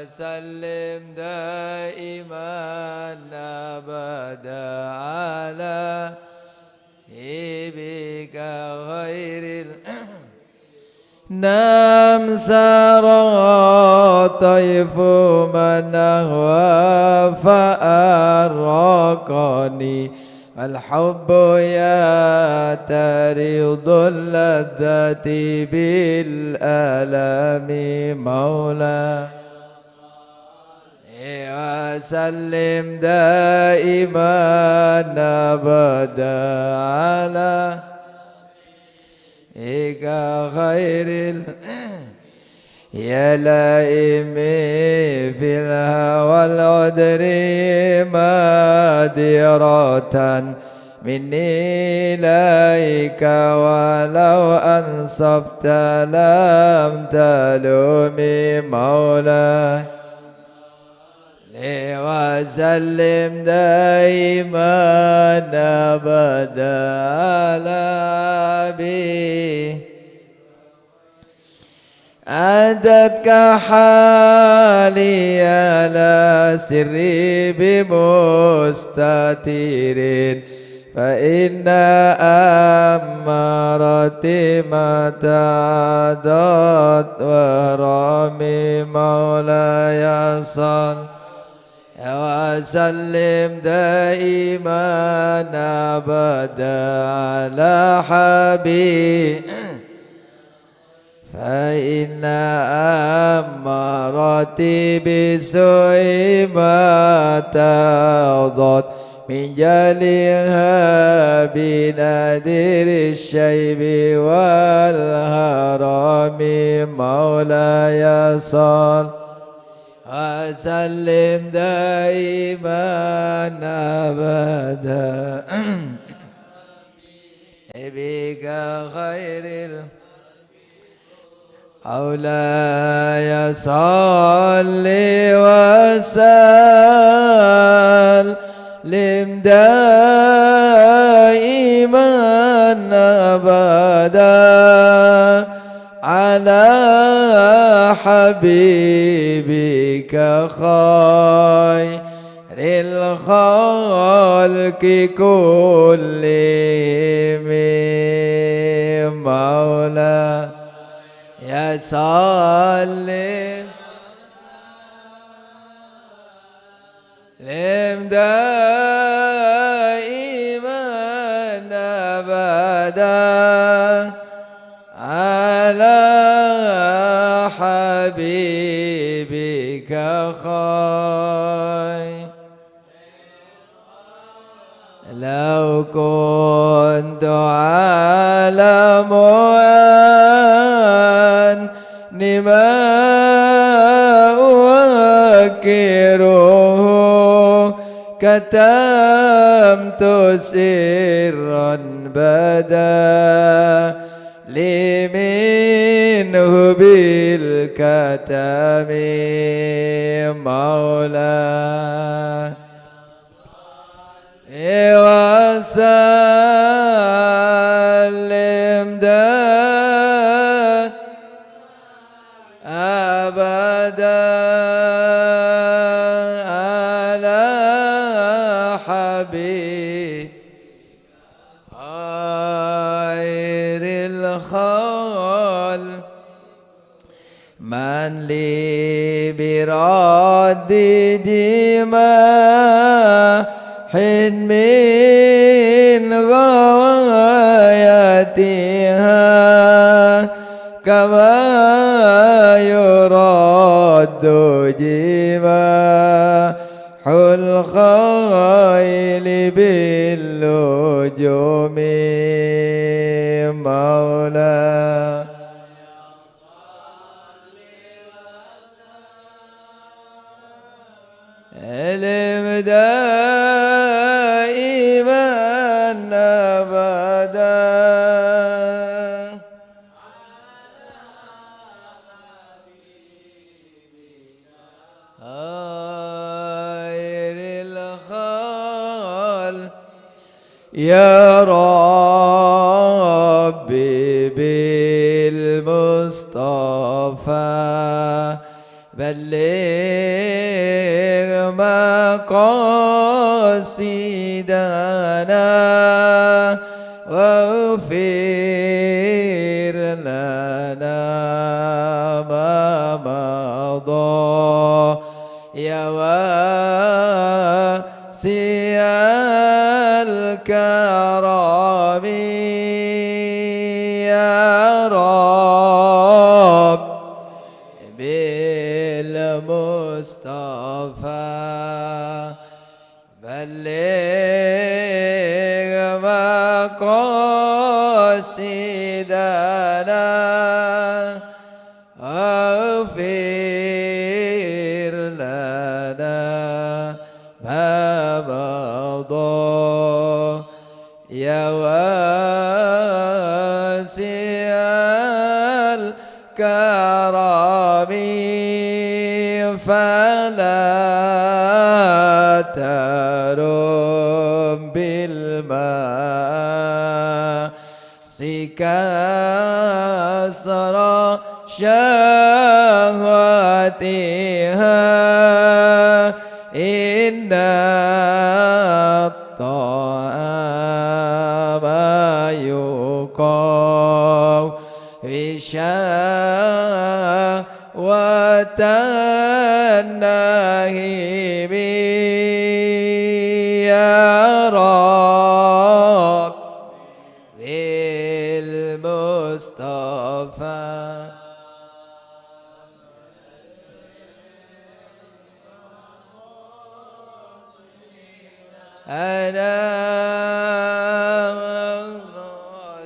وسلم دائما أبدا على حبيبك غير نام سرى طيف من أهوى فأرقني الحب يعترض اللذة بالألم مولاي وسلم دائما أبدا على خير يا لائمي في الهوى العذر مادرة مني إليك ولو أنصبت لم تلومي مولاي وسلم دائما أبدا على بي أعددك حالي على سري بمستتير فإن أمارتي ما تعدت ورامي مولاي صل وسلم دائما أبدا على حبيب فإن أمارتي بسوء ما تغضت من جلها بنادر الشيب والهرم مولاي صل وسلم دائما أبدا بك خير مولاي صل وسلم دائما أبدا على حبيبك خير الخلق كلهم مولاي يا صلي لم دائما أبدا على حبيبك خير لو كنت أعلم أني ما أوكره كتمت سرا بدا لي منه بالكتم مولاي وسلم أبدا على حبيب خير الخلق من لي برد جماح من غايتها كما يرد جماح الخيل باللجوم مولاي علم دائما أبدا خير الخلق يا ربي بالمصطفى بلغ مقاصدنا واغفر لنا ما مضى يا واسع الكرم يا رب بالمصطفى بلغ مقاصدنا واغفر لنا ما مضى يا واسع الكرم فلا ترم بالمعاصي كسر شهواتها إن الطعام يقوي شهوة النهيم يا رب بالمصطفى أنا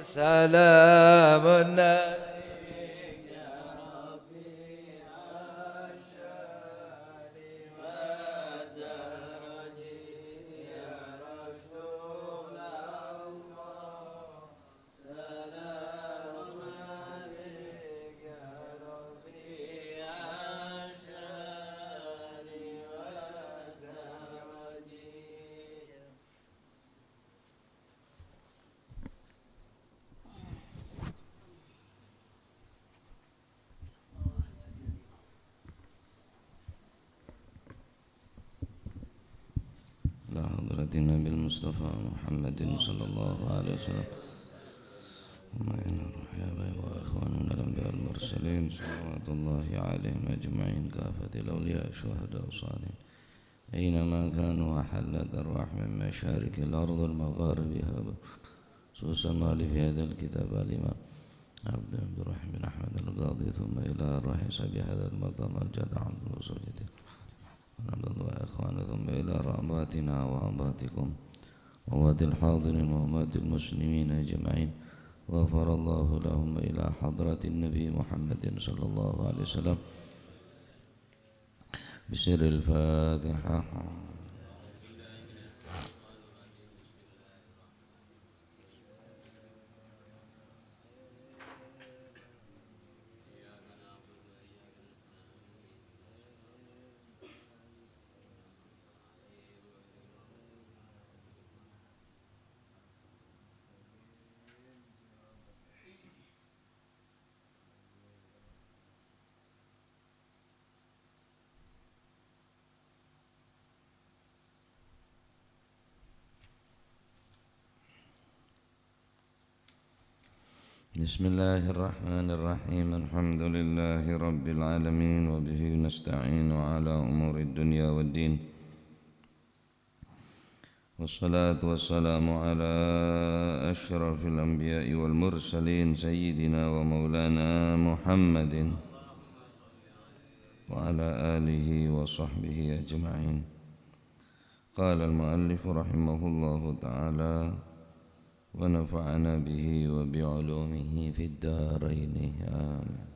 سلام عليك يا ربي أشهد ودرجي يا رسول الله سلام عليك يا ربي أشهد ودرجي إلى حضرة النبي المصطفى محمد صلى الله عليه وسلم وما إلى روح آبائي وإخواننا الأنبياء المرسلين صلوات الله عليهم أجمعين كافة الأولياء الشهداء والصالحين أينما كانوا أحلت أرواح من مشارق الأرض ومغاربها خصوصا في هذا الكتاب الإمام عبد الرحيم بن أحمد القاضي ثم إلى روح صاحب هذا المقام الجدع عبد وزوجته وإخواننا ثم إلى رأباتنا وأنباتكم وأموات الحاضرين وأموات المسلمين أجمعين غفر الله لهم إلى حضرة النبي محمد صلى الله عليه وسلم بسر الفاتحة. بسم الله الرحمن الرحيم الحمد لله رب العالمين وبه نستعين على أمور الدنيا والدين والصلاة والسلام على أشرف الأنبياء والمرسلين سيدنا ومولانا محمد وعلى آله وصحبه أجمعين. قال المؤلف رحمه الله تعالى ونفعنا به وبعلومه في الدارين آمين.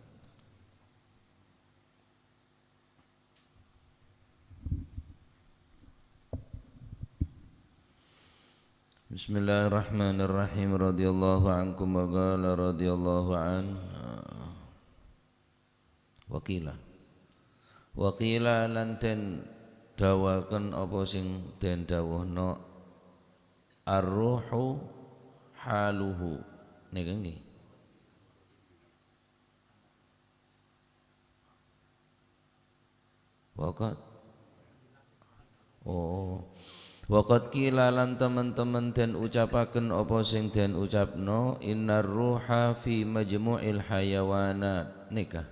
Bismillahirrahmanirrahim. Radhiyallahu ankum wa qala radhiyallahu an Waqila lan den dawaken apa sing den dawuhna ar-ruhu haluhu nika nggih. Waqat waqat kila lan teman-teman den ucapaken apa sing den ucapno innar ruha fi majmu'il hayawanat nikah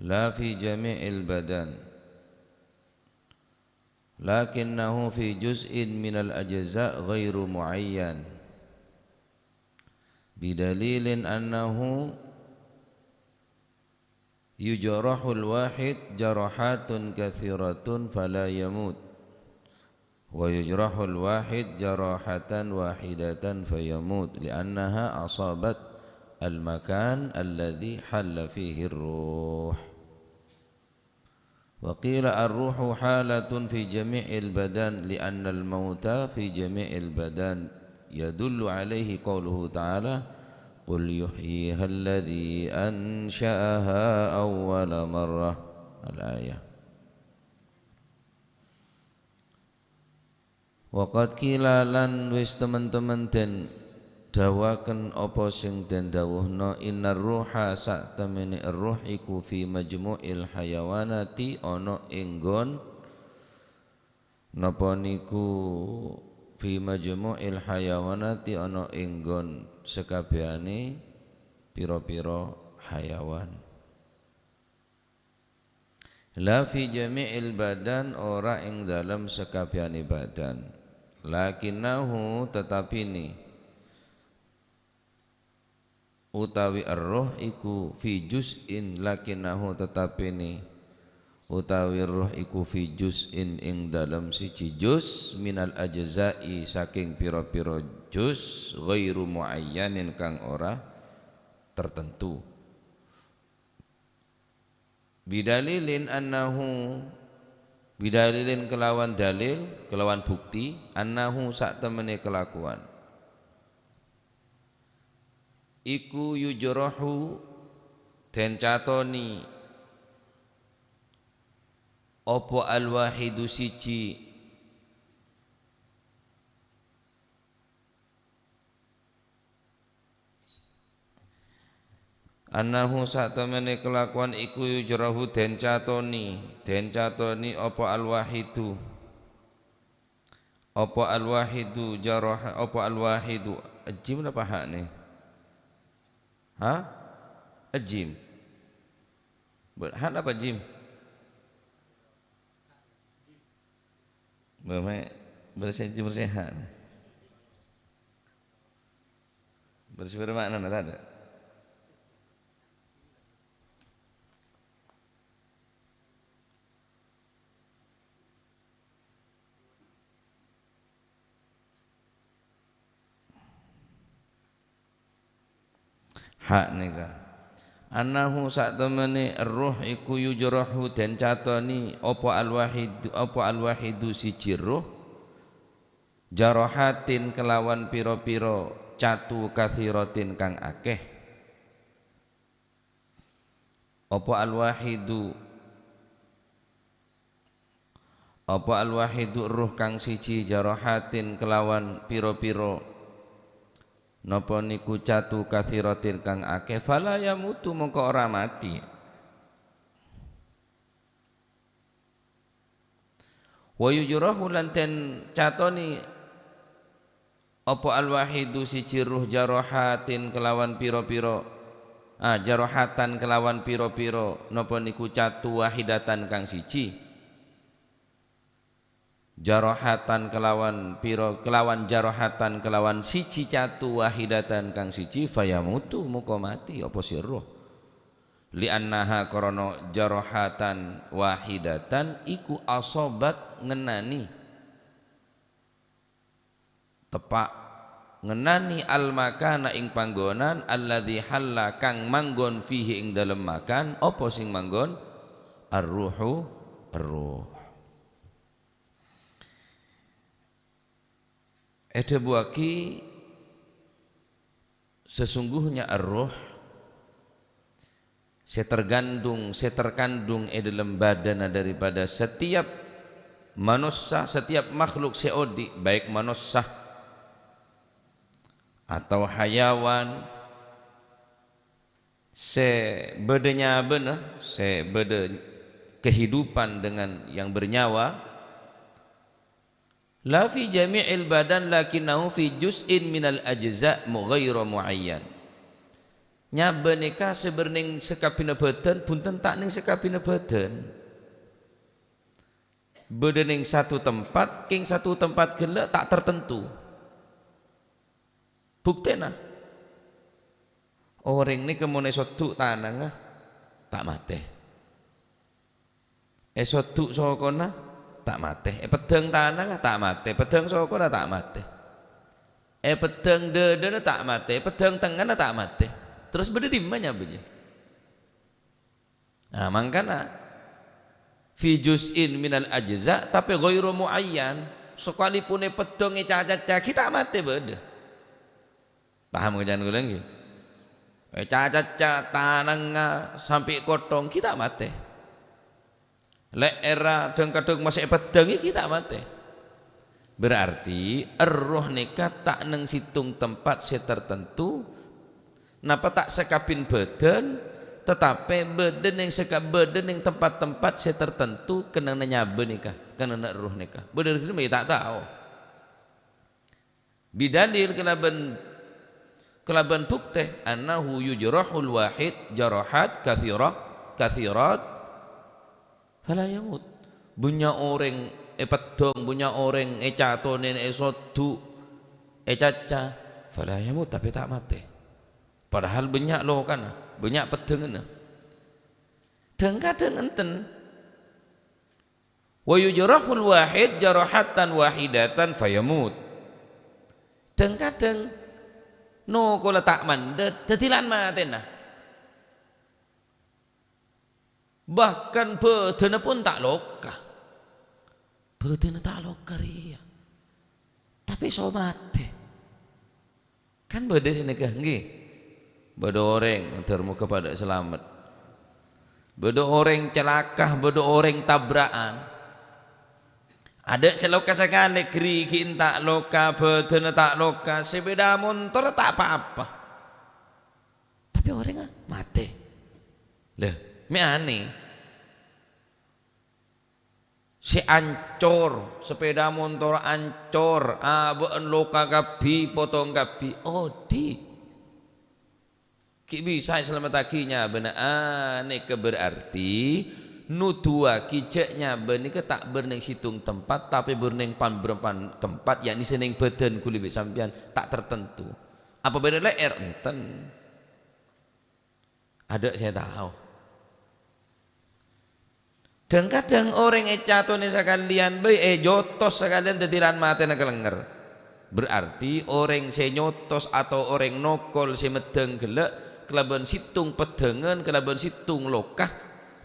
la fi jami'il badan lakinnahu fi juz'in minal ajza' ghairu muayyan bidalilin annahu yujrahul wahid jarahatun katsiratun fala yamut wa yujrahul wahid jarahatan wahidatan fayamut li'annaha asabat al-makan alladhi halla fihi ar-ruh wa qila ar-ruhu halatun fi jami'il badan li'anna al-mauta fi jami'il badan yadullu alaihi qawluhu ta'ala قل يحييها الذي أنشأها أول مرة الآية وقد kila lan wis teman-teman den dawaken apa sing den dawuhna innar ruha sak temene ruh iku fi majmu'il hayawanati ana ing nggon napa niku fi majmu'il hayawanati ana ing nggon sekabehane pira-pira hayawan la fi jami'il badan ora ing dalam sekabehane badan lakinnahu tetapi ni utawi ar-ruh iku fi juz'in lakinnahu tetapi ni utawi ruh iku fi juz'in ing dalam siji juz minal ajza'i saking pira-pira juz ghairu muayyanin kang ora tertentu bidalilin annahu bidalilin kelawan dalil kelawan bukti annahu sak temene kelakuan iku yujrahu den catoni apa al-wahidu siji annahu satemene kelakuan iku yujrahu den catoni apa al-wahidu jarah apa al-wahidu ajim apa hak nih ajim hak apa jim bersehat bersih bermakna tak ada hak nika annahu sak temene ruh iku yujrahu den catoni apa al-wahidu siji ruh jarahatin kelawan pira-pira catu katsiratin kang akeh apa al-wahidu ruh kang siji jarahatin kelawan pira-pira napa niku catu katsiratin kang akeh fala yamutu mongko ora mati wa yujrahu lan ten catoni apa al-wahidu siji ruh jarahatin kelawan pira-pira jarahatan kelawan pira-pira napa niku catu wahidatan kang siji jarahatan kelawan jarahatan kelawan siji catu wahidatan kang siji fayamutu muka mati apa sirruh li'annaha karana jarahatan wahidatan iku asobat ngenani tepak ngenani al-makana ing panggonan alladzi halla kang manggon fihi ing dalem makan apa sing manggon ar-ruhu ar-ruh Edebuaki sesungguhnya ar-ruh seterkandung dalam badan daripada setiap manusia, setiap makhluk seodi baik manusia atau hayawan sebedenya benar, sebeda kehidupan dengan yang bernyawa, la fi jami'il badan lakinnahu fi juz'in minal ajza' ghairu muayyan. Nyabe nika seberning sekapina badan punten tak ning sekapina badan. Bedening satu tempat, king satu tempat gelek tak tertentu. Buktena orang ini kemana esoduk tanang tak mate. Esoduk sokona tak mate. Pedang tanang tak mate. Pedang sokona tak mate. Pedang dedena tak mate. Pedang tengah tak mate. Terus beda di mana beje? Nah, mangkana fi juz'in minal ajza tapi ghairu muayyan. Sekalipun pedang cacat kita mate beda. Paham kerjaan gue lagi? Cacat tanang sampai kotong kita mate. Leera dan kadang masih pedang kita mate. Berarti roh nikah tak neng situng tempat tertentu. Napa tak sekapin badan, tetapi badan yang sekap badan yang tempat-tempat tertentu kena nyabe nikah, kena roh nikah. Benar ini tak tahu. Bidalil kelaban bukti annahu yujrahul wahid jarahat kathirat fala yamut. Bunya orang pedong, bunya orang catone sodu caca fala yamut tapi tak mati. Padahal banyak loh kan, banyak pedang. Dan kadang enten wa yujrahul wahid jarahatan wahidatan fayamut. Dan kadang no kola tak mandat tetilan matena. Bahkan bedana pun tak loka. Bedana tak loka ria. Tapi so mati. Kan beda sini kah nggih? Beda orang termuka pada selamat. Beda orang celaka, beda orang tabrakan. Ada seloka sekali kerigin tak loka, bedana tak loka, sepeda motor tak apa-apa. Tapi orang mati. Lah, mi aneh. Si ancor, sepeda motor ancor, abon loka kabi, potong kabi, di. Ki bisa selamat akinya benar aneh berarti nutua kijeknya benih tak berneng situng tempat tapi berneng pan tempat yakni seneng badan kuli sampian tak tertentu. Apa beda leer enten? Ada saya tahu. Dan kadang orang ecatone sekalian jotos sekalian tetiran mate na kelenger. Berarti orang senyotos atau orang nokol semedeng gelek kelaban situng pedengan kelaban situng lokah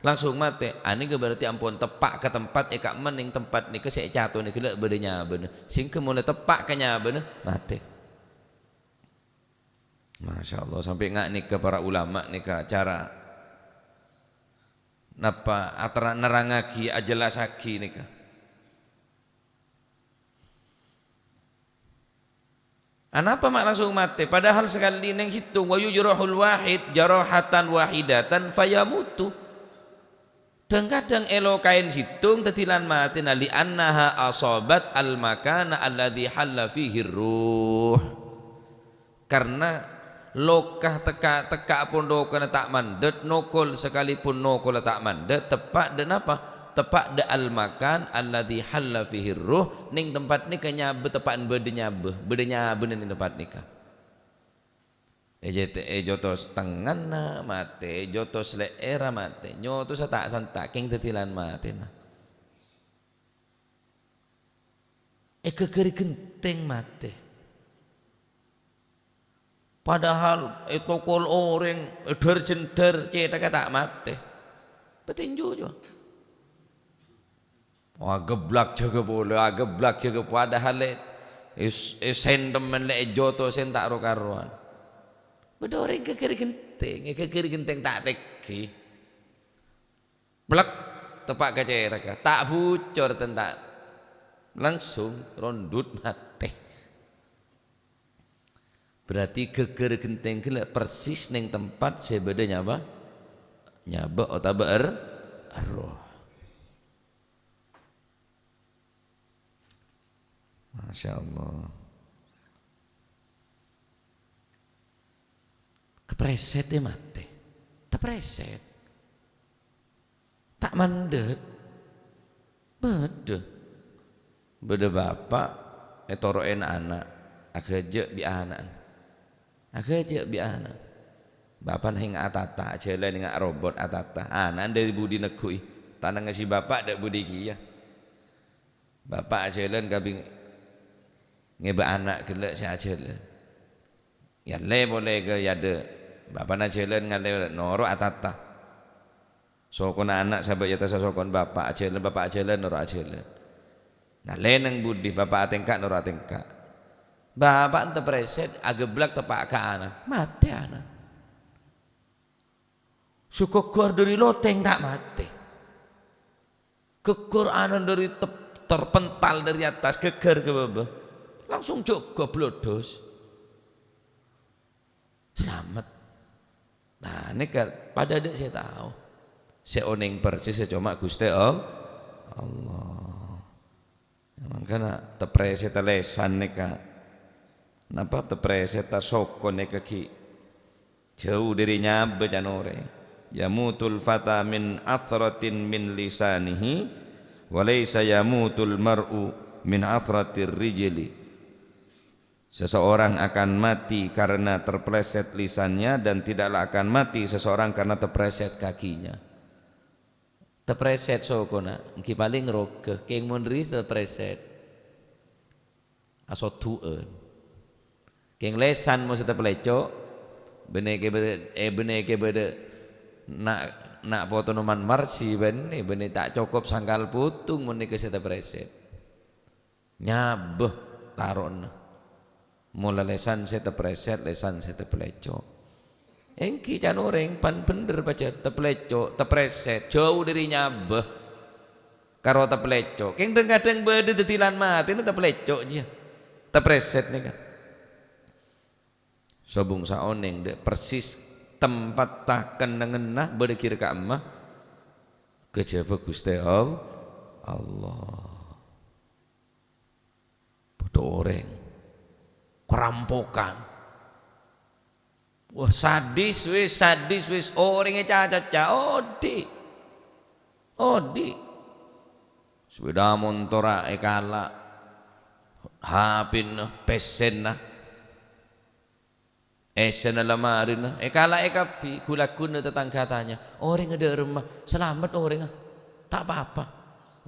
langsung mati. Ani berarti ampun tepak ke tempat kak mening tempat ni ke saya jatuh ni kelak bedanya bener sing kemudian tepak kenya bener mati. Masya Allah sampai ngak ni ke para ulama ni ke cara napa atara nerangaki ajelasaki ni ke. Kenapa mak langsung mati? Padahal sekali neng situ wa yujrahul wahid jarahatan wahidatan fayamutu. Dan kadang elokain situng tetilan mati li annaha asabat al makana alladhi halla fihi ruh. Karena lokah teka pondokana tak mandat nokol sekalipun nokol tak mandat tepak dan apa? Tepak da al makan alladhi halla fihi ruh ning tempat ni kanya betepaan bedenya ning tempat nikah. Jotos tengana mate, jotos leera mate, nyotos tak santak king tetilan mate na. Kekeri genteng mate. Padahal tokol orang derjender cetak tak mate. Petinju jo. Geblak jaga bola, geblak jaga padahal sendemen le joto sen tak rokaruan. Beda orang kekeri genteng tak teki. Blak tepak keceraka, tak bucor tentak. Langsung rondut mati. Berarti geger genteng gelek persis neng tempat sebeda nyaba nyaba otaba roh. Masya Allah. Kepreset deh mate, tak preset, tak mandet, beda bapak, etoroen anak, agak bi anak. Agak bi anak, bapak hingga atata, jalan hingga robot atata, anak dari budi nekui, tanah ngasih bapak dak budi kia, bapak jalan kabing ngeba anak kelak si jalan, ya le boleh ke yade, bapak nak jalan ngale noro atata, sokon anak sahabat jata sokon bapak jalan noro jalan, nah le neng budi bapak atengkak noro atengkak. Bapak ente preset ageblak tepak ke anak mati anak sukokor dari loteng tak mati kekur anak dari terpental dari atas keker ke bawah langsung joko blodos selamat. Nah ini kan pada dek saya tahu saya oning persis saya cuma Gusti Allah makanya tepreset lesan nika napa tepreset sokon kaki jauh dirinya bejanore yamutul fata min athratin min lisanihi walaysa yamutul mar'u min athratir rijli. Seseorang akan mati karena terpleset lisannya dan tidaklah akan mati seseorang karena terpleset kakinya. Terpleset sokona engki paling roke keng mondris terpleset aso tueun keng lesan mau setep leco bene ke bede nak potonoman marsi bene tak cukup sangkal putung mun ke setep preset nyabeh taron mula lesan setep preset lesan setep leco engki can oreng pan bener baca tep leco tep preset jauh dari nyabeh karo tep leco keng kadang bede detilan mati tep leco aja tep preset nih kan sobung saoneng dek persis tempat tak kenengenah berdekir ka emak kejaba Gusti Allah bodoh orang kerampokan wah sadis wis orangnya caca odi sepeda motor ekala hapin pesen esen lamarin kala ekapi kulakun tetangga tanya orang ada rumah selamat orang tak apa-apa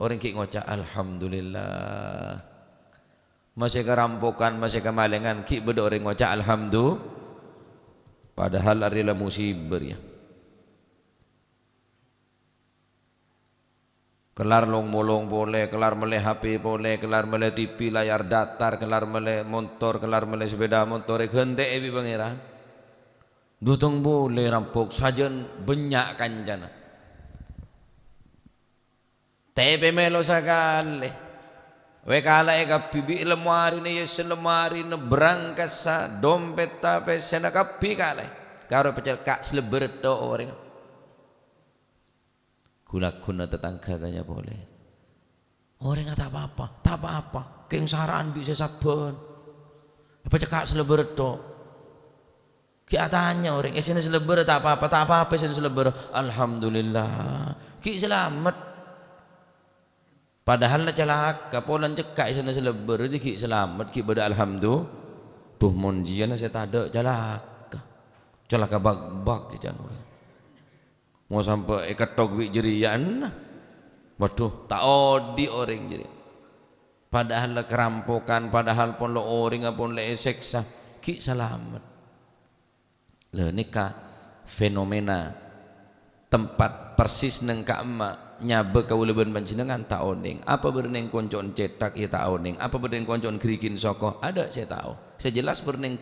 orang ki ngocak alhamdulillah masih kerampokan masih kemalingan ki beda orang ngocak alhamdulillah padahal adalah musibah ya kelar long boleh kelar meleh HP boleh kelar meleh TV layar datar kelar meleh motor kelar meleh sepeda motor gende ebi pangeran dutong boleh rampok sajen benyak kanjana tebe melo sakale we kala eka bibi lemari ne yes lemari ne berangkat sa dompet tape sena kapi kale karo pecel kak seleber to orang kulakuna tetangga tanya boleh orang tak apa-apa keng saran bisa saben apa cekak seleber to ki tanya orang esene seleber tak apa-apa esene seleber alhamdulillah ki selamat padahal na celaka polan cekak esene seleber di ki selamat ki bada alhamdulillah tuh mon jiana saya tada celaka bag jajan orang mau sampai ketok wi jerian waduh tak odi orang jadi padahal le kerampokan padahal pun lo orang pun le seksa ki selamat le nikah fenomena tempat persis neng ka emak nyabe kawuleban panjenengan tak oning apa berneng koncon cetak ya tak oning apa berneng koncon grikin soko ada saya tahu saya jelas berneng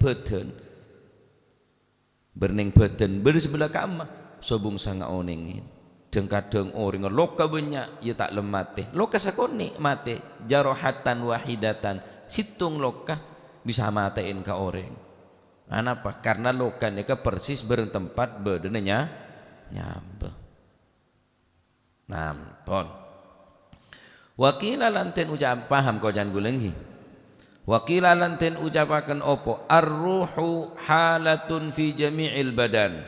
beden bersebelah ka emak sobung sanga onengin deng kadang orang loka banyak ya tak lemate loka sakoni mate jarohatan wahidatan situng loka bisa matein ka orang Kenapa? Karena lokan nika persis bertempat bedennya nyambe. Nampun. Wakila lanten ucap paham kau jangan gulenghi. Wakila lanten ucapaken opo ar-ruhu halatun fi jami'il badan.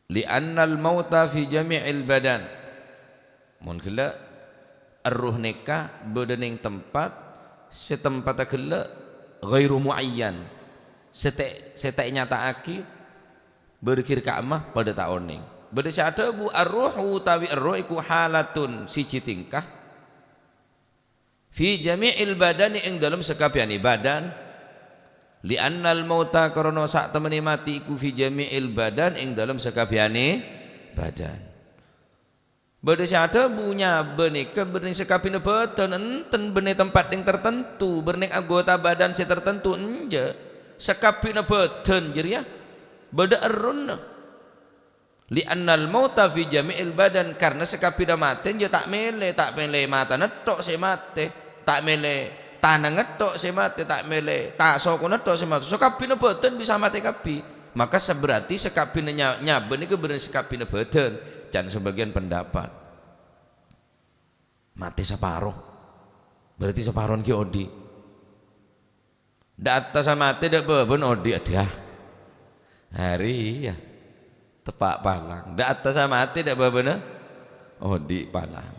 Li'anna al-mauta fi jami'il badan. Mun kala ar-ruh nika bedening tempat setempat kala ghairu muayyan. Setek nyataake berkir kamah pada taoning. Beda syada bu ar-ruhu tawi ar-ruh iku halatun siji tingkah fi jami'il badani ing dalam sekabiani badan li'annal mauta karena sak temene mati iku fi jami'il badan ing dalam sekabiani badan. Beda syada bunya benika berning sekabine badan enten bene tempat yang tertentu berning anggota badan si tertentu enje sekabine badan jadi ya beda ar-ruh li'annal mauta fi jami'il badan karena sekapida mati dia tak mele mata netok se mate tak mele tanah ngetok se mate tak mele tak soko netok se mate sekapina badan bisa mati kapi maka seberarti sekapina nyaben iku bener sekapina badan jan sebagian pendapat mati separuh berarti separuh ki odi data sama mati dak beben odi adah hari ya tepak palang dak atas sama mati dak babana odi palang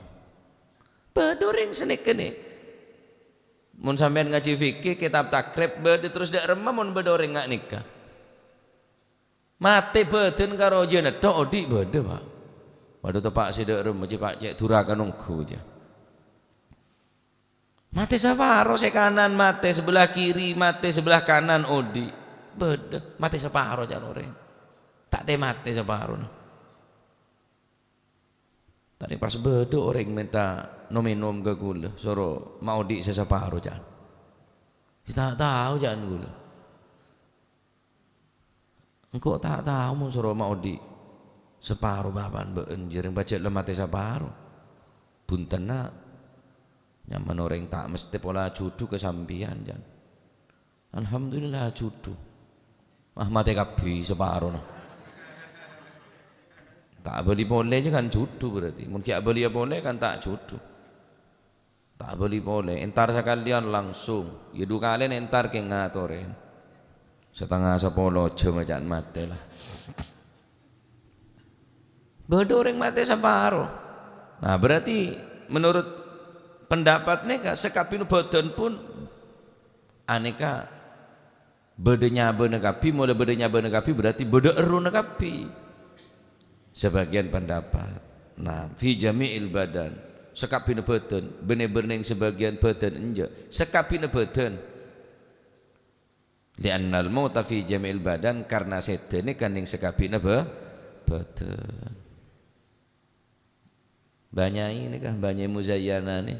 bedoreng senek kene mun sampean ngaji fikih kitab takrib bede terus dak remah mun bedoreng ngak nikah mati beden karo jene tok odi bede Pak waduh tepak si dak remah Pak cek durakan nunggu aja mati separo se kanan mati sebelah kiri mati sebelah kanan odi bede mati separo jan orang tak temate separuh. Tadi pas bedo orang minta minum ke gula, suruh mau di separuh jangan. Kita tak tahu jangan gula. Engkau tak tahu mau suruh mau di separuh bapan beenjir yang baca lemate separuh. Buntena nyaman orang tak mesti pola cudu kesampian jangan. Alhamdulillah cudu. Mate kapi separuh nah. Tak beli boleh je kan judu berarti mungkin tak beli boleh kan tak judu tak beli boleh entar sekalian langsung ya dua kalian entar ke ngatoren setengah 10 jam aja mati lah bedoreng mati separuh nah berarti menurut pendapatnya sekapinu badan pun aneka bedanya benekapi mulai bedanya benekapi berarti beda eru nekapi sebagian pendapat nah fi jami'il badan sekapina badan bener-bener sebagian badan enja sekapina badan li'annal mauta fi jami'il badan karena sedene kan yang sekapina badan banyak ini kah banyak muzayyana nih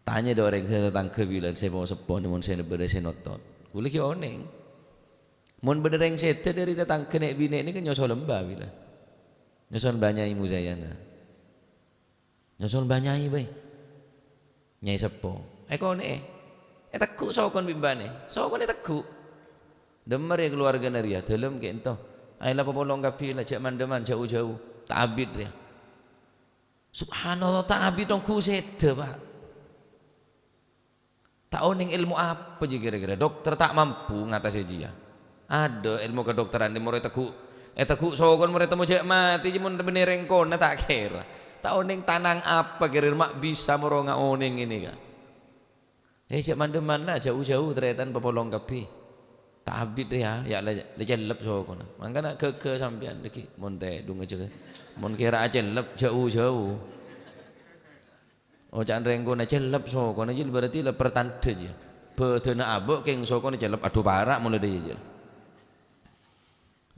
tanya ada orang saya datang ke bilang saya mau sepon mun saya beres notot boleh ki oneng mun bedereng sete dari datang kenek bine ini kan nyosol lembah bila nyosol banyai muzayana nyosol banyai bay nyai sepo kone teku sokon bimbane sokon teku demer ya keluarga naria dalam ke ento ayolah popolong kapila cek mandeman jauh-jauh ta'abid dia subhanallah ta'abid dong ku sete Pak tak oning ilmu apa je kira-kira dokter tak mampu ngatasi dia ada ilmu kedokteran di murid teku sokon murid temu cek mati mun benereng kona tak kira tak oning tanang apa kira mak bisa moronga oning ini kan cek mandeman lah jauh-jauh teretan popolong kapi tak abid ya lejelep sokon mangkana ke sampean deki mun teh dung aja mun kira aja lep jauh-jauh oh jangan rengkon aja lep sokon aja berarti le pertanda aja bedena abok keng sokon aja lep aduh parak mulai dia aja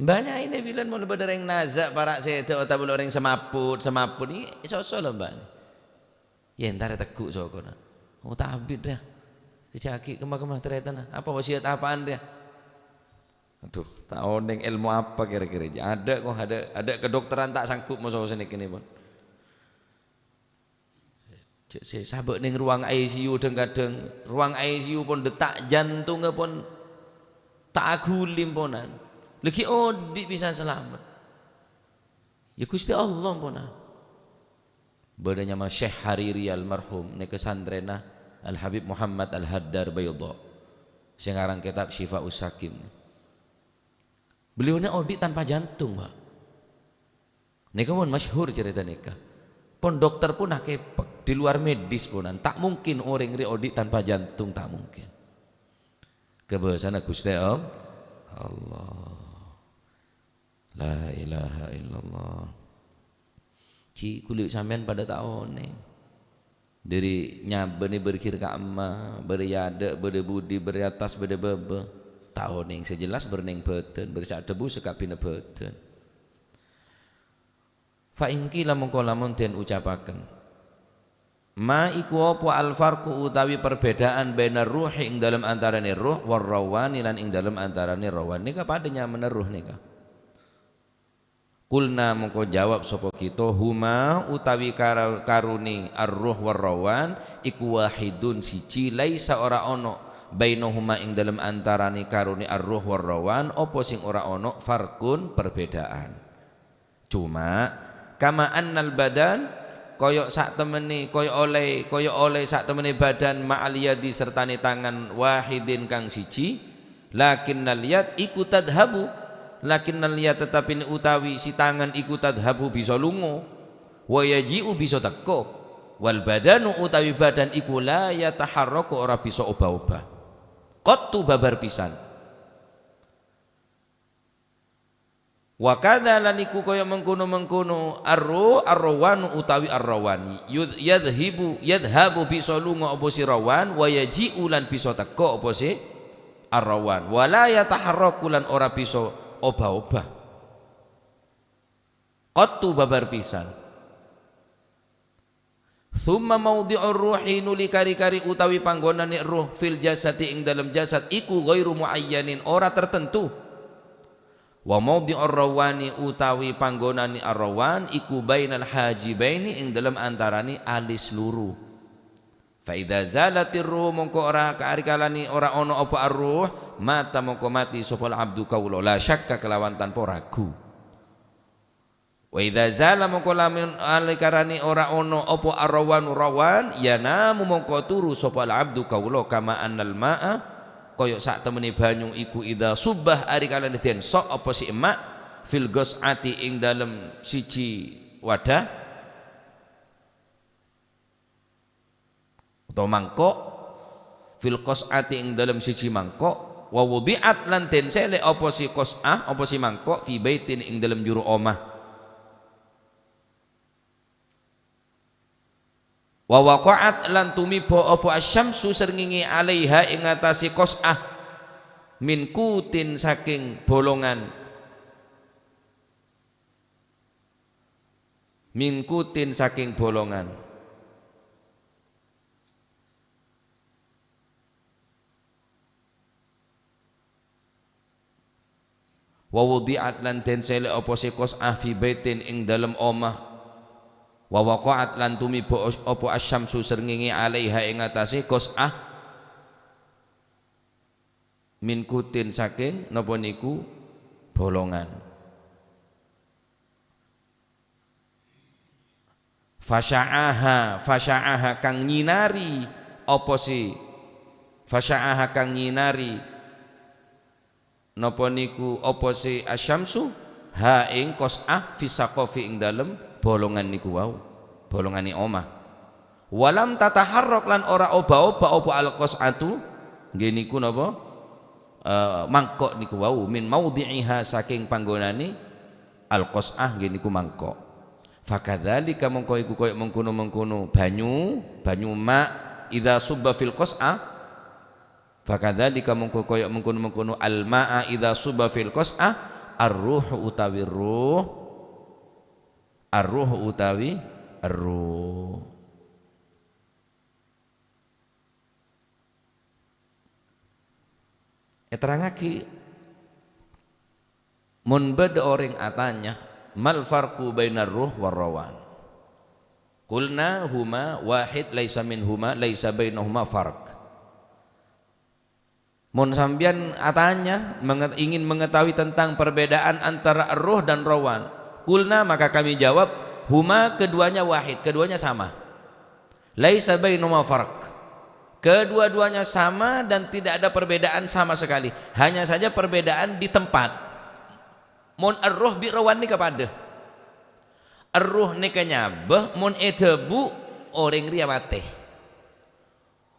banyak ini bilang mau lebih dari yang nazak para sete atau boleh orang semaput ini sosok loh mbak ya ntar teguk sokona oh tak abid dah kecaki kemah ternyata apa wasiat apaan dia aduh tak oneng ilmu apa kira-kira ada kok ada kedokteran tak sanggup mau sini kini pun Saya sabuk ning ruang ICU kadang ruang ICU pun detak jantungnya pun tak agulim ponan. Lagi odik bisa selamat. Ya Gusti Allah ponan. Badanya mas Syekh Hariri almarhum nek kesandrena Al Habib Muhammad Al Haddar Bayda. Sing aran kitab Syifaus Sakim. Beliau ini audit tanpa jantung, Pak. Nika pun masyhur cerita nika. Pun dokter pun akepek di luar medis punan. Tak mungkin orang ri audit tanpa jantung, tak mungkin. Kebesaran Gusti Allah. La ilaha illallah. Ci kulit sampean pada tahun nih. Dari nyabeni berkir ka amma, beryada, berdebudi, beratas, berdebebe. Tahun ning sejelas berneng beten, bersak debu sekapina beten. Fa ingki lamun kala mun den ucapaken. Ma iku apa al farqu utawi perbedaan benar ruhi ing dalam antarane ruh war rawani lan ing dalam antarane rawan. Nika padanya meneruh nika. Kulna mongko jawab sapa kita huma utawi karuni ar-ruh war-rawan iku wahidun siji laisa ora ono bainahuma ing dalem antarane karuni ar-ruh war-rawan apa sing ora ono farkun perbedaan. Cuma kama annal badan koyok sak temene koyok oleh sak temene badan ma'al yadi sertane tangan wahidin kang siji lakinnal yad iku tadhabu lakinnal yad tetapi ni utawi si tangan iku tadhabu bisa lungo wa yaji'u bisa teko wal badanu utawi badan iku la yataharraku ora bisa obah-obah qattu babar pisan wa kadza lan iku kaya mengkono-mengkono arwanu utawi arrawani yadhabu bisa lungo apa si rawan wa yaji'u lan bisa teko apa si arrawan wala yataharraku lan ora bisa obah-obah qattu babar pisan thumma maudhi'ur ruhi nuli kari-kari utawi panggonane ruh fil jasadi ing dalam jasad iku ghairu muayyanin ora tertentu wa maudhi'ur rawani utawi panggonane arrawan iku bainal hajibaini ing dalam antarane alis luru fa idza zalatir ruh mongko ora kaarikalani ora ono apa ar-ruh mata mongko mati sopal abdu kaula la syakka kelawan tanpa ragu wa idza zala mongko lamun alikarani ora ono apa rawan yanamu mongko turu sopal abdu kaula kama annal ma'a kaya sak temene banyu iku idza subah ari kalane den sok apa si emak fil ghasati ing dalem siji wadah atau mangkok fil qas'ati ing dalam siji mangkok wa wudi'at lan den sele apa si qas'ah apa si mangkok fi baitin ing dalam juru omah wa waqa'at lan tumiba apa asyamsu srengenge alaiha ing atase qas'ah min kutin saking bolongan wa wudi'at lan den sele apa si qas'ah fi baitin ing dalem omah wa waqa'at lan tumiba apa asyamsu srengenge alaiha ing atase qas'ah min kutin saking napa niku bolongan fasya'aha kang nyinari apa si fasya'aha kang nyinari napa niku apa si asyamsu ha ing qas'ah fi saqafi ing dalem bolongan niku wau bolongane omah walam tataharrak lan ora oba-oba apa al qas'atu nggih niku napa mangkok niku wau min maudhi'iha saking panggonane al qas'ah nggih niku mangkok fakadzalika mongko iku koyo mengkono-mengkono banyu mak idza subba fil qas'ah fakadzalika mongko koyo mengkono-mengkono al-ma'a idza suba fil qas'ah ar-ruhu utawi ruh ar-ruhu utawi ar-ruh terangake mun beda orang atanya mal farqu bainar ruh war rawan Qulna huma wahid laisa minhuma laisa bainahuma farq. Mun sambian atanya ingin mengetahui tentang perbedaan antara ruh dan rawan. Qulna, maka kami jawab, huma, keduanya wahid, keduanya sama. Laisa bainahuma farq. Kedua-duanya sama dan tidak ada perbedaan sama sekali. Hanya saja perbedaan di tempat. Mun ar-ruh bi rawan ni kepada. Ar-ruh ni kenyabah, mun edebu orang ria mati.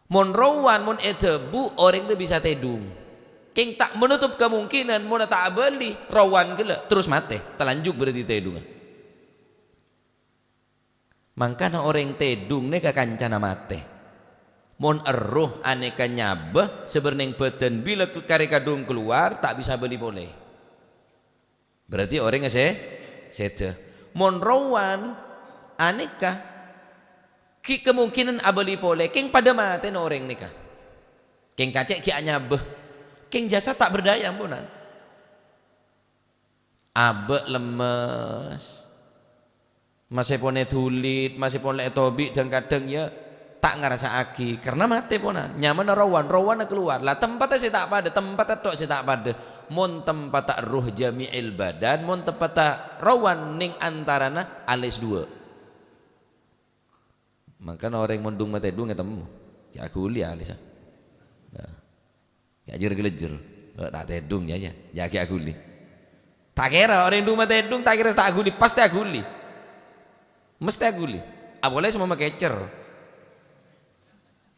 Mun rawan, mun edebu orang dia bisa tedung. King tak menutup kemungkinan mun tak beli rawan gila terus mati, telanjut berarti tedung. Mangkana orang tedung ni kekancana mati. Mun ar-ruh aneka nyabah sebenarnya beten bila kari kadung keluar tak bisa beli boleh. Berarti orang sete. Mon rawan aneka ki kemungkinan abeli pole king pada mate no orang nikah king kacek ki anyabeh king jasa tak berdaya ampunan abe lemes masih pone tulit masih pone etobik dan kadang ya tak ngerasa aki karena mate ponan nyaman rawan keluar lah tempatnya saya tak pada tempatnya tok saya tak pada mon tempat tak ruh jami'il badan mon tempat tak rawan ning antarana alis dua maka orang mendung mata dung ketemu ya aku lihat alis ya jer tak tedung ya aku li tak kira orang dung mata dung tak kira tak aku li pasti aku li mesti aku li boleh semua kecer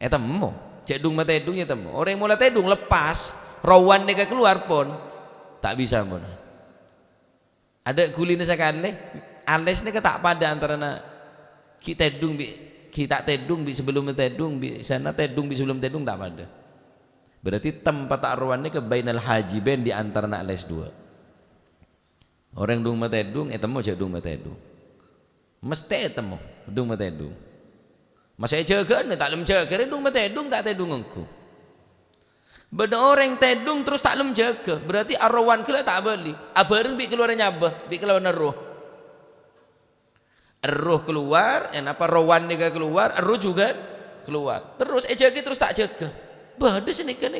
temu cek dung mata dung ya temu orang mulai tedung lepas rawan nega keluar pun tak bisa pun ada kuliner sekali alis nega tak pada antara na kita tedung bi kita tedung bi sebelum tedung bi sana tedung bi sebelum tedung tak pada berarti tempat tak rawan nega bainal hajiben di antara na alis dua orang dung mata dung temu cek dung mata dung mesti temu dung mata dung masa jaga ni tak lem jaga dung mata dung tak tedung engku beda orang tedung terus tak lem jaga berarti arwan kela tak beli abareng bi keluar nyabah bi keluar roh keluar apa rawan nega keluar roh juga keluar terus jaga terus tak jaga beda senika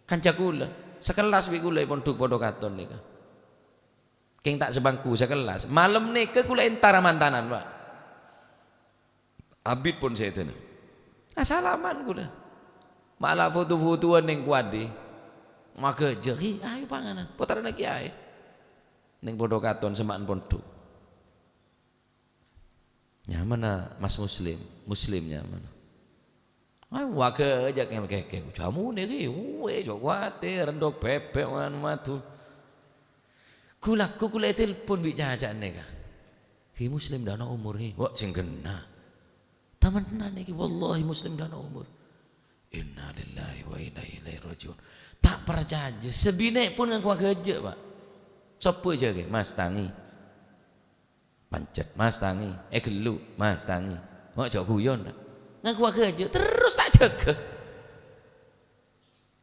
kanca kula sekelas bi kula pondok katon nika king tak sebangku sekelas malam nika kula entara mantanan Pak abid pun saya tanya asalaman kula malah foto-fotoan yang kuadi maka jeri ayo panganan putaran lagi ayo neng bodoh katon semaan pondok nyaman mas muslim nyaman ayo waka aja keke jamu nih jok khawatir rendok bebek wan matu kula telepon bicara nih kah ki muslim dana umur nih wah sing kena temenan iki wallahi muslim dan umur inna lillahi wa inna ilaihi rajiun tak percaya sebine pun ngaku kerja Pak sopo aja ke mas tangi pancet mas tangi gelu mas tangi mau jauh guyon ngaku kerja terus tak jaga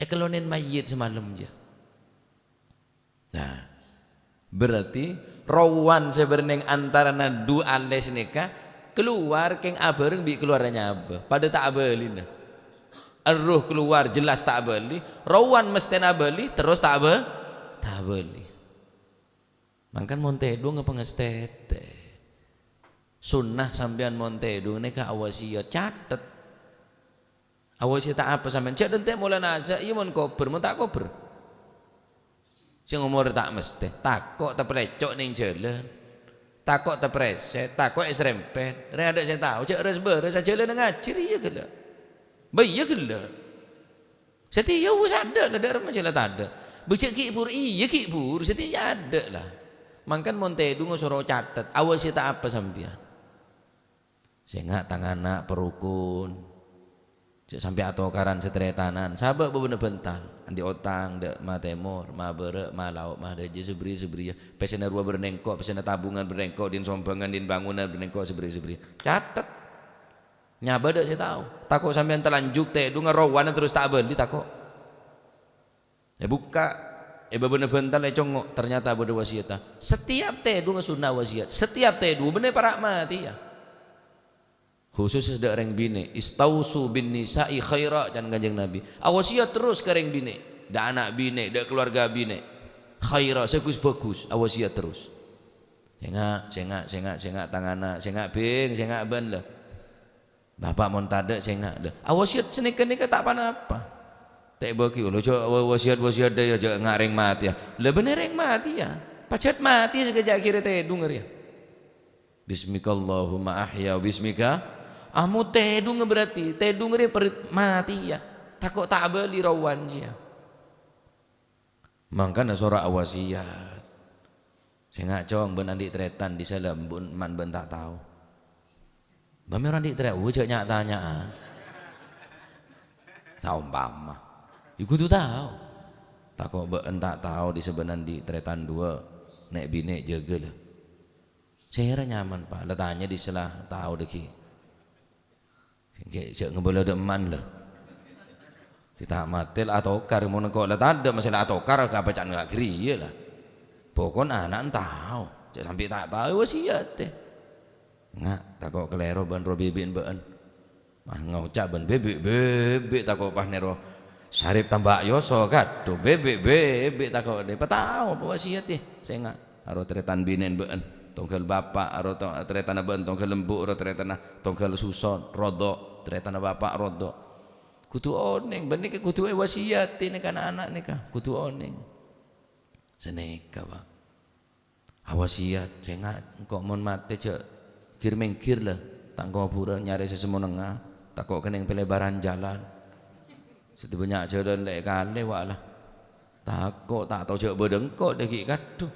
kelonin mayit semalam aja nah berarti rawan sebenarnya antara dua alis nikah keluar keng abareng bi keluarnya apa pada tak beli nah roh keluar jelas tak beli rawan mesti beli terus tak beli mangkan montedung apa ngestete sunnah sampean montedung neka awasiat catet awasiat tak apa sampean cak dente mulai nasa iya mon kober mon tak kober sing umur tak mesti takok tak pelecok ning jalan takok terpreset, takok serempet. Ada saya tahu, cak resber, saya jalan ngaji ya gila. Bayi ya gila. Setia us ada lah, darah macam lah tak ada. Becek kibur, iya kibur, setia ada lah. Mangkan montedung suruh catat, awas tak apa sampian. Saya nggak tangan nak perukun. Sampai atau karan seteretanan, sahabat bebener bental, andi otang, dek ma temor, ma berek, ma lauk, ma deje seberi ya. Pesena rua bernengkok, pesena tabungan bernengkok, din sombangan, din bangunan bernengkok seberi. Catat, nyaba dek saya tahu. Takut sampean telanjuk teh, dunga rawan terus tak beli takut. Buka, bebener bental congok, ternyata ada wasiat. Setiap teh dunga sunnah wasiat, setiap teh dua bener para mati ya. khusus sedak reng bini istausu bin nisa'i khaira can Kanjeng Nabi awasiat terus ke reng bini dak anak bini dak keluarga bini khaira bagus awasiat terus sengak tangana sengak bing sengak ban lah bapak mon tade sengak dah awasiat senika tak apa tak bagi lo wasiat dia aja ngareng mati ya lah bener reng mati ya pacat mati sekejap kira tedung ya bismikallahumma ahya bismika amu tedung berarti tedung dia mati ya takut tak beli rawan dia mangkana sora awasiat saya ngak cong ben andik tretan di salam man ben tak tahu bame orang dik tret wujud nyak tanyaan saumpama iku tu tahu takut ben tak tahu di sebenan di tretan dua nek bine jaga lah saya nyaman pak letanya di selah tahu deki kayak ngeboleh deman lah kita matil atau kar mau nengkok lah tak ada masalah atau kar ke apa cak nggak kiri lah pokok anak tahu cak sampai tak tahu wasiat teh nggak takut kelero ban robibin ban mah ngaucap ban bebek takut pas nero sarip tambah yoso kan tuh bebek takut deh tahu apa wasiat teh saya nggak harus tretan binen ban tongkel bapak aro tretan ban tongkel lembuk aro tretan tongkel suson rodok tretan bapak rodok kutu oneng benih ke kutu wasiat ini kan anak nikah kutu oneng seneka pak awasiat saya nggak kok mon mati cek kir mengkir lah tak kau pura nyari sesemonengah tak kok keneng pelebaran jalan setibanya jalan lek kale wak lah tak kok tak tahu cek bedengkok deki kadu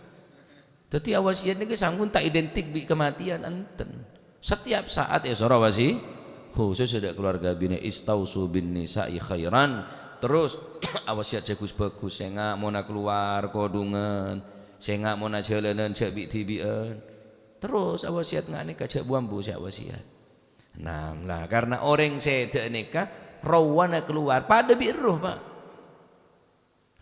tapi awasiat ni sanggun tak identik bi kematian enten setiap saat ya sora wasi khusus ada keluarga bini istausu bin nisa'i khairan terus awasiat bagus saya nggak mau nak keluar kodungan saya nggak mau nak jalanan cek bi tibian terus awasiat nggak nikah cek buambu saya awasiat nah lah karena orang saya tak nikah rawana keluar pada biruh pak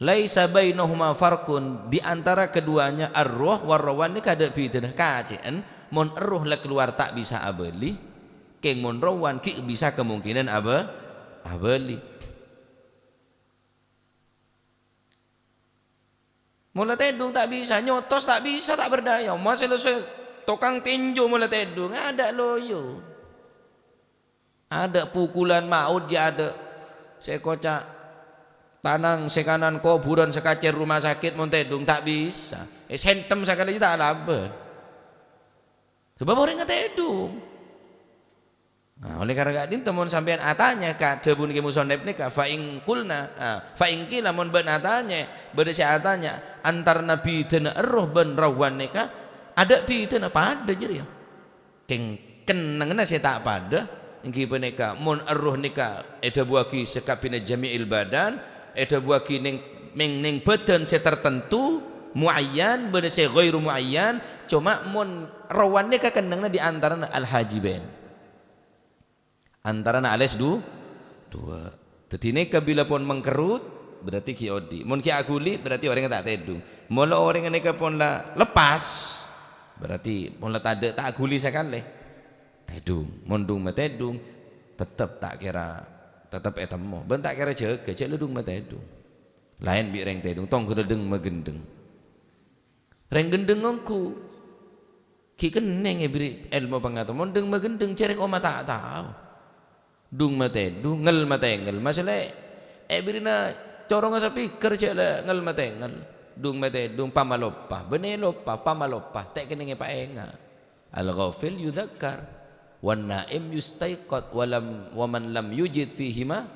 laisa bainahuma farqun di antara keduanya ar-ruh war-rawan ni kada bidana kacian mon ruh la keluar tak bisa abeli keng mon rawan ki bisa kemungkinan abeli mula tedung tak bisa nyotos tak bisa tak berdaya masih tukang tinju mula tedung ada loyo ada pukulan maut dia ada saya kocak tanang sekanan kuburan sekacer rumah sakit montedung tak bisa sentem sekali tak laban sebab orang kata edung nah oleh karena gadin temun sampean atanya ka debun ki musonep nika fa ing kulna fa ing kila mun ben atanya beda atanya antar nabi dan roh ben rawan nika ada piteuna pada jer ya keng kenengna saya tak pada ingki peneka mun roh nika eda buaki sekapina jami'il badan eda buaki ning badan saya tertentu muayyan beda saya ghairu muayyan cuma mun rawan nika kenengna di antara al hajibain antara ales dua tetine kabila pun mengkerut berarti kiodi mun ki aguli berarti orang tak tedung mula orang neka pun la lepas berarti pun la tade tak aguli sekali tedung mondung matedung tetap tak kira tetap etamo ben tak kira jaga cek ledung matedung lain bi reng tedung tong gedeng magendeng reng gendeng ngku ki keneng beri ilmu pangato mondeng magendeng cereng oma tak tahu dung matedung ngel matengel masalah birina corong sapi kerja lah ngel matengel dung matedung pamalopa benelopa pamalopa tak kenenge paenga al ghafil yudzakkar wan naim yustaiqat waman lam yujid fihi ma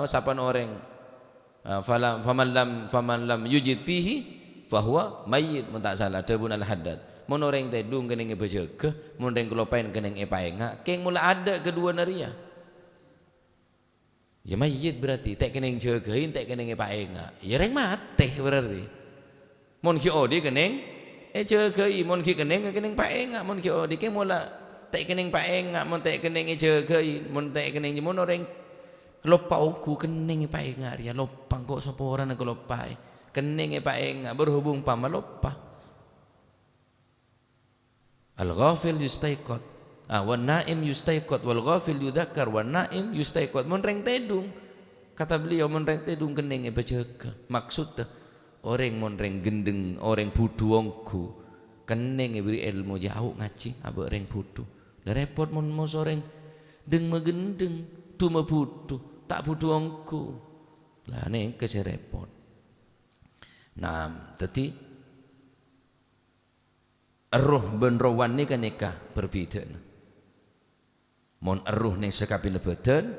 sapan orang faman lam yujid fihi fahuwa mayyit mun tak salah debun al haddad mun orang tedung kenenge bejaga mun reng kelopain kenenge paenga keng mula ada kedua naria ya mayit berarti tak keneng jagain tak keneng paenga ya reng mate berarti mun ki odi keneng jagai mun ki keneng paenga mun ki odi ke mula tak keneng paenga mun tak keneng jagai mun tak keneng mun orang lupa ku keneng paenga ya lupa kok sapa ora nang lupa keneng paenga berhubung pamalopa al ghafil yustaiqat Wan naim yustaiqat wal ghafil yudzakkar, wan naim yustaiqat. Mun reng tedung. Kata beliau mun reng tedung kening bejega. Maksudnya orang mun reng gendeng, orang budu wongku. Kening beri ilmu jauh ngaji abek reng budu. Lah repot mun mau soreng deng megendeng, tu budu, tak budu wongku. Lah ning kese repot. Nah, tadi roh ben rawan ni kan nikah berbeda. Mon roh ning sekapin badan,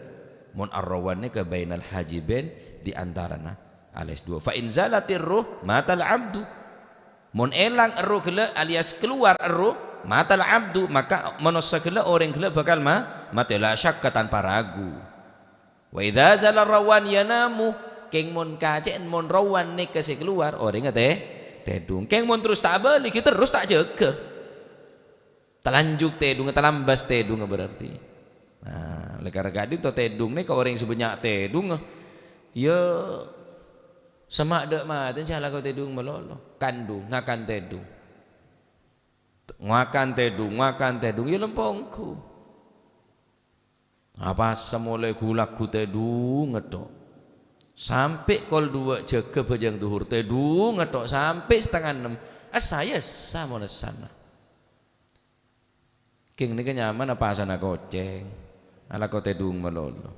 mon arrawan ni ka bainal hajibain di antarana alias dua. Fa in zalatir ruh matal abdu. Mon elang roh gele alias keluar roh matal abdu, maka manusia gele orang gele bakal mati la syakka tanpa ragu. Wa idza zala rawan yanamu, keng mon kacen mon rawan ni kasi keluar orang tedung. Keng mon terus tak balik kita terus tak jaga. Telanjuk tedung, telambas tedung berarti. Nah, lekar gading to tedung ni kau orang sebanyak tedung, ya semak dek mati salah kau tedung melolo, kandung ngakan tedung, ngakan tedung, ya lempongku. Apa semula gulaku tedung ngetok, sampai kol dua jaga bajang duhur tedung ngetok sampai setengah 6. Saya sama sana. King ni kenyaman apa sana koceng. Ala kau tedung melolo.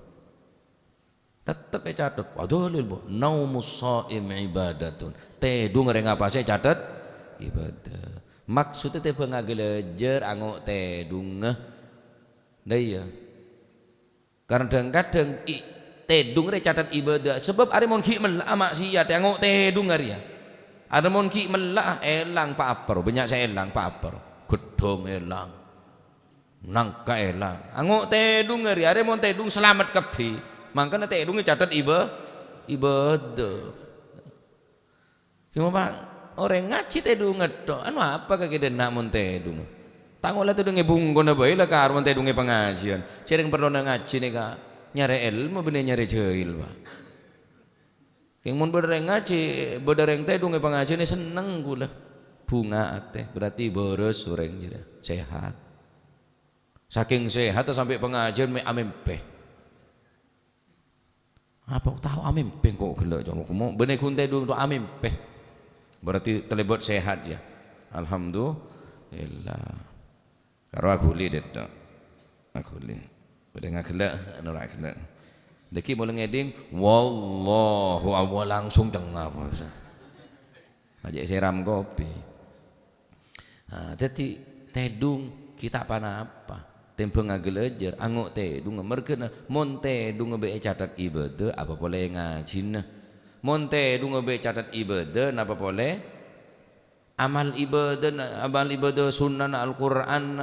Tetap catat. Waduh lilbo. Naumus shaim ibadatun. Tedung reng apa saya catat? Ibadah. Maksudnya te pengagelejer angok tedung. Dah iya. Kadang-kadang tedung reng catat ibadah. Sebab ada mon ki melak maksiat angok tedung ya. Ada mon ki melak elang pa apar. Banyak saya elang pa apar. Gedom elang. Nangka elang angok tedung ngeri are mon tedung selamat kepi mangkana tedungnya catat ibadah kimo pak orang ngaji tedung ngedok anu apa kagede nak mon tedung tangola tedungnya bungkon bae lah kar mon tedungnya pengajian cereng perlu ngaji nih kak nyari ilmu bener nyari jahil pak keng mon bereng ngaji bereng tedungnya pengajian seneng gula bunga teh berarti boros sureng jadi sehat. Saking sehat sampai pengajian me amempe. Apa tahu amempe kok gelak jono mau bener kunte dulu amempe. Berarti terlibat sehat ya. Alhamdulillah. Karo aku li det. Aku li. Bedenga gelak anu ra gelak. Deki mulai ngeding wallahu awal langsung tengah apa. Ajak siram kopi. Jadi tedung kita pana apa? Tempo ngagelejer angok tedung merkena mon tedung be catat ibadah apa boleh ngajin mon tedung be catat ibadah apa boleh amal ibadah sunnah Al-Qur'an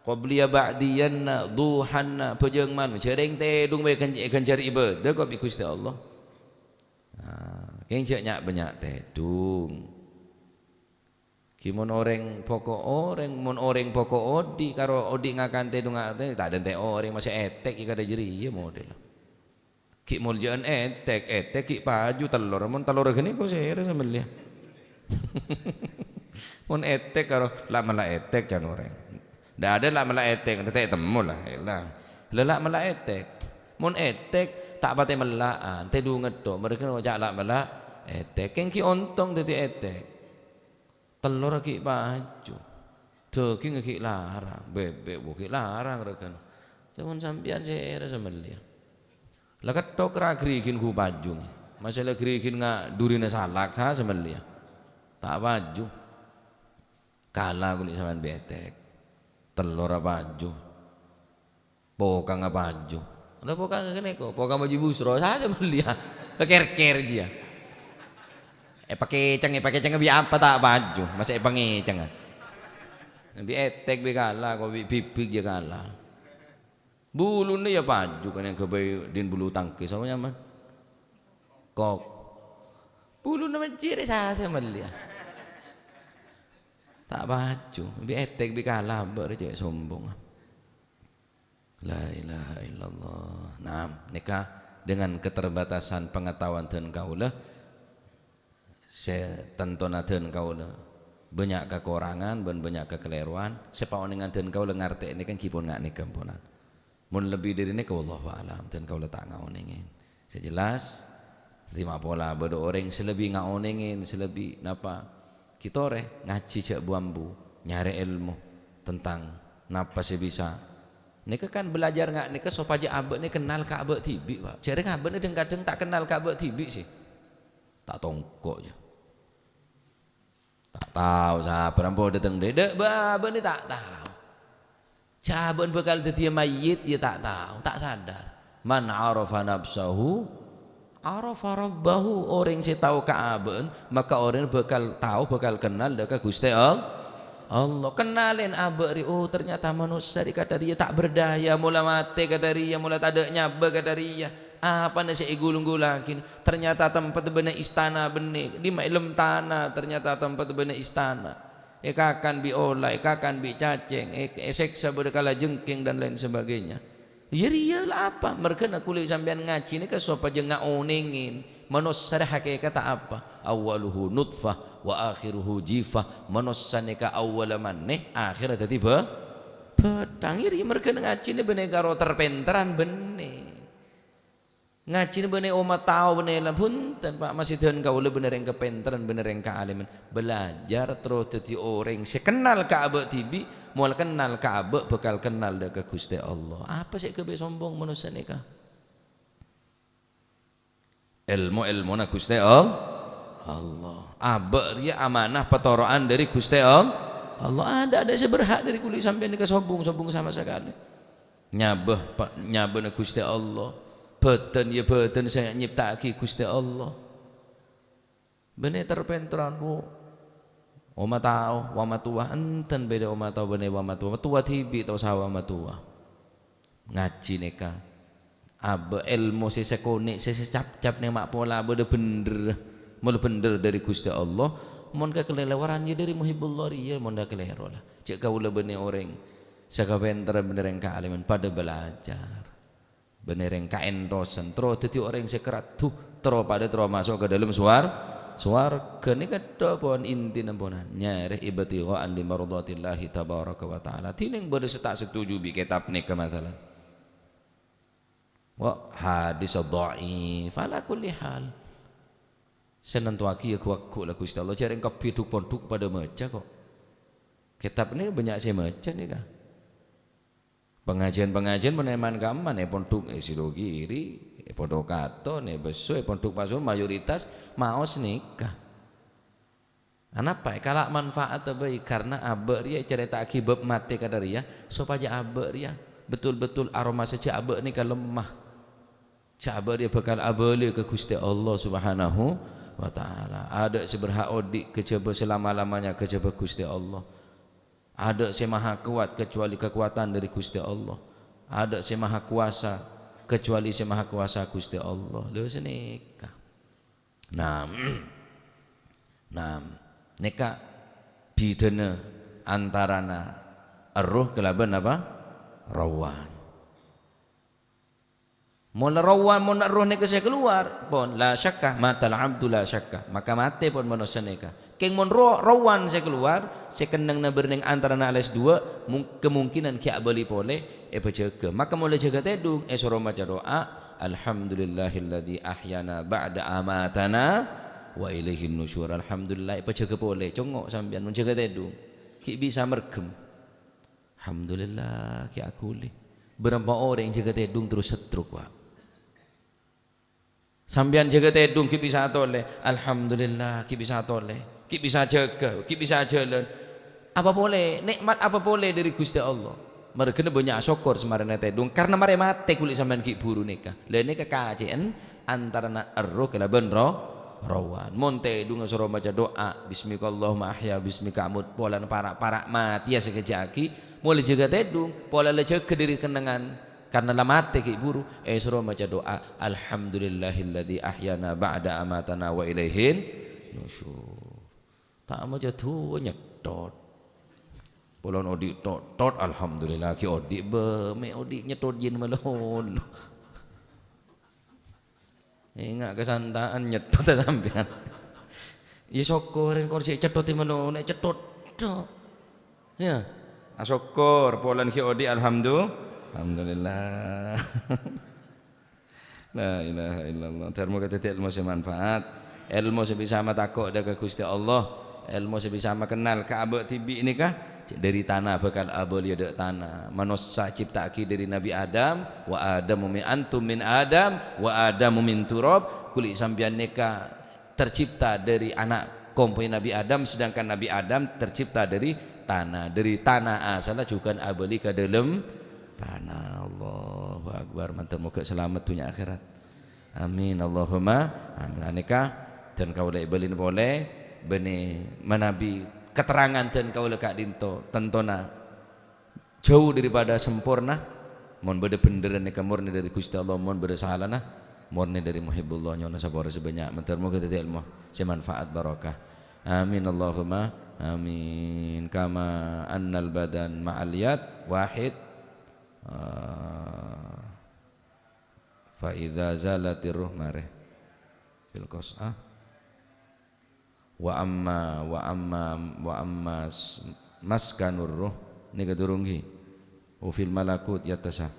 qabliya ba'diyan duhan pejeng man cereng tedung be kenjar ibadah kok bi Gusti Allah keng cek nyak banyak tedung kimon orang pokok orang mon orang pokok odi karo odi ngakan tedung ngate tak ada teh orang masih etek ika ada jeri ya model ki mol jangan etek ki paju telur mon telur gini kok saya sembelih mon etek karo lah malah etek jan orang ndak ada lah malah etek teh temu lah lelak malah etek mon etek tak pate melaan tedung ngedok mereka ngajak lah malah etek keng ki ontong dadi etek telur ki baju daging ki larang bebek ki larang rekan cuman sampean saya sembelih lah ketok ra grikin ku baju masalah grikin nga durine salak ha sembelih tak baju kalah kulit sampean betek telur baju pokang baju lah pokang kene kok pokang baju busro sa sembelih keker-ker dia pakai ceng bi apa tak baju masih pangi ceng bi etek bi kalah kok bi bibig je kalah bulu ni ya baju kan yang kebai din bulu tangkis sama nyaman kok bulu nama ciri saya melia tak baju bi etek bi kalah berje sombong la ilaha illallah. Nah nikah dengan keterbatasan pengetahuan dan kaulah saya tontonaden kaula banyak kekurangan dan banyak kekeliruan sepau dengan dan kau lengar ini kan kipun ngak nih kampunan mun lebih dari ini kau Allah alam dan kau letak ngaonengin sejelas terima pola bedo orang selebih ngaonengin selebih napa kita re ngaji cek bambu nyari ilmu tentang napa sih bisa nika kan belajar nggak nika sopaja abek nih kenal kabek tibi pak cari kabek nih kadang tak kenal kabek tibi sih tak tongkok aja tak tahu siapa nampo datang dedek babak ni tak tahu cabun bakal jadi mayit ya tak tahu tak sadar man arafa nafsahu arafa rabbahu orang yang tahu keabaan maka orang bakal tahu bakal kenal dekat Gusti Allah kenalin abek oh ternyata manusia kata dia tak berdaya mula mati kata dia mula tak ada nyaba kata dia apa nasi igulung-gulakin ternyata tempat bener istana bener di mailem tanah ternyata tempat bener istana ekakan biola ekakan bi cacing seksa berkala jengking dan lain sebagainya ya riyalah apa mereka nak kulit sampean ngaji ni ke sopa je ngaonengin manusia hakikat apa awaluhu nutfah wa akhiruhu jifah manusia ni ka awal maneh akhir tiba petang iri mereka ngaji ni bener karo terpenteran bener ngaji bener umat tahu bener lah punten pak masih tuhan kau bener yang kepenteran bener yang kealiman belajar terus jadi orang sekenal Ka'bah tibi mau kenal Ka'bah bakal kenal dekat Gusti Allah apa sih kebe sombong manusia nikah ilmu nak Gusti Allah abak dia amanah petoroan dari Gusti Allah ada seberhak dari kulit sampai nikah sombong sama sekali nyabah nak Gusti Allah beten ya beten saya nyiptaki Gusti Allah bener terpenteran bu oma tahu wama tua enten beda oma tahu bener wama tua tibi tahu sawa wama tua ngaji neka abe ilmu sese konik sese cap nih mak pola beda bener dari Gusti Allah mon kelelewaran ya dari muhibbullah ya mon dah kelero lah cek kau le bener orang sakapenteran bener yang kealiman pada belajar bener yang kain dosen terus jadi orang yang sekerat tuh terus pada terus masuk ke dalam suarga ini kata pohon inti nampunan nyari ibtigha'an li mardatillahi tabaraka wa ta'ala tining boleh tak setuju bi kitab ni kemasalan wa hadis dhaif ala kulli hal senantuaki ya kuakku lah Gusti Allah cari engkau piduk ponduk pada meja kok kitab ini banyak saya meja nih kah pengajian meneman gaman pondok sidogiri pondok kato beso pondok pasur mayoritas maos nikah kenapa kalau manfaat baik karena abek dia cerita akibat mati kata dia supaya abek dia betul-betul aroma saja abek nikah lemah abek dia bakal abeli ke Gusti Allah subhanahu wa ta'ala ada seberhak odik kejaba selama-lamanya kejaba Gusti Allah ada si maha kuat kecuali kekuatan dari Gusti Allah ada si maha kuasa kecuali si maha kuasa Gusti Allah lu senikah nah nikah bidana antarana roh kelaban apa rawan mula rawan mula roh nikah saya keluar pun la syakkah matal abdu la syakkah maka mati pun manusia nikah keng mon rawan saya keluar saya kenang na berneng antara na alas dua kemungkinan kia beli pole jaga maka mulai jaga tedung suruh baca doa alhamdulillahilladzi ahyana ba'da amatana wa ilaihin nusyur alhamdulillah jaga pole congok sampean mun jaga tedung ki bisa mergem alhamdulillah ki akuli berapa orang yang jaga tedung terus setruk pak sampean jaga tedung ki bisa toleh alhamdulillah ki bisa toleh ki bisa jaga, ki bisa jalan. Apa boleh? Nikmat apa boleh dari Gusti Allah? Mereka banyak syukur semarane tedung karena mare mate kulit sampean ki buru nikah. Lah nikah kajian antara roh kelaban rawan. Mon tedung suruh baca doa bismikallahumma ahya bismika amut polan para mati ya sekejaki mulai jaga tedung pola le jaga diri kenangan karena la mate ki buru suruh baca doa alhamdulillahilladzi ahyana ba'da amatana wa ilaihin nusyur. Tak mau jatuh nyetot polon odik tot alhamdulillah ki odik me odik nyetot jin melon ingat kesantaan nyetot sampean Ya syukur kok sik cethut menono nek cethut tok. Ya. Syukur polan ki odi alhamdulillah. La ilaha illallah. Termo kata ilmu semanfaat. Ilmu sebisa takok dekat Gusti Allah. Ilmu sebisa kenal Ka'bah tibi ini kah? Dari tanah bakal abul ya dek tanah. Manusia ciptaki dari Nabi Adam, wa Adamu min antum min Adam, wa Adamu min turab. Kulit sambian nikah tercipta dari anak komponen Nabi Adam, sedangkan Nabi Adam tercipta dari tanah. Dari tanah asalnya juga abuli ke dalam tanah. Allahu Akbar. Mantap, moga selamat dunia akhirat. Amin Allahumma amin. Aneka dan kau dah belin boleh beni menabi keterangan dan kau lekak dinto tentona jauh daripada sempurna. Mohon beda beneran neka murni dari Gusti Allah, mohon beda salah nah murni dari muhibbullah nyona sabar sebanyak mentermu kita ilmu semanfaat barakah. Amin Allahumma amin. Kama annal badan ma'al yad wahid fa idza zalatir ruh mareh fil qas'ah wa amma maskanur ruh ni kadurunggi wa fil malakut yatasah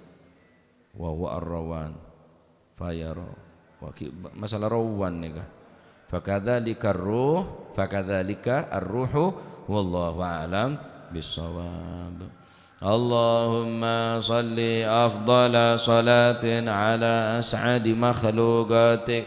wa huwa ar-rawan fayara wa masalah rawan ni kah fakadzalika ar-ruh fakadzalika ar-ruhu wallahu a'lam bis-shawab. Allahumma salli afdala salatin ala as'adi makhluqatik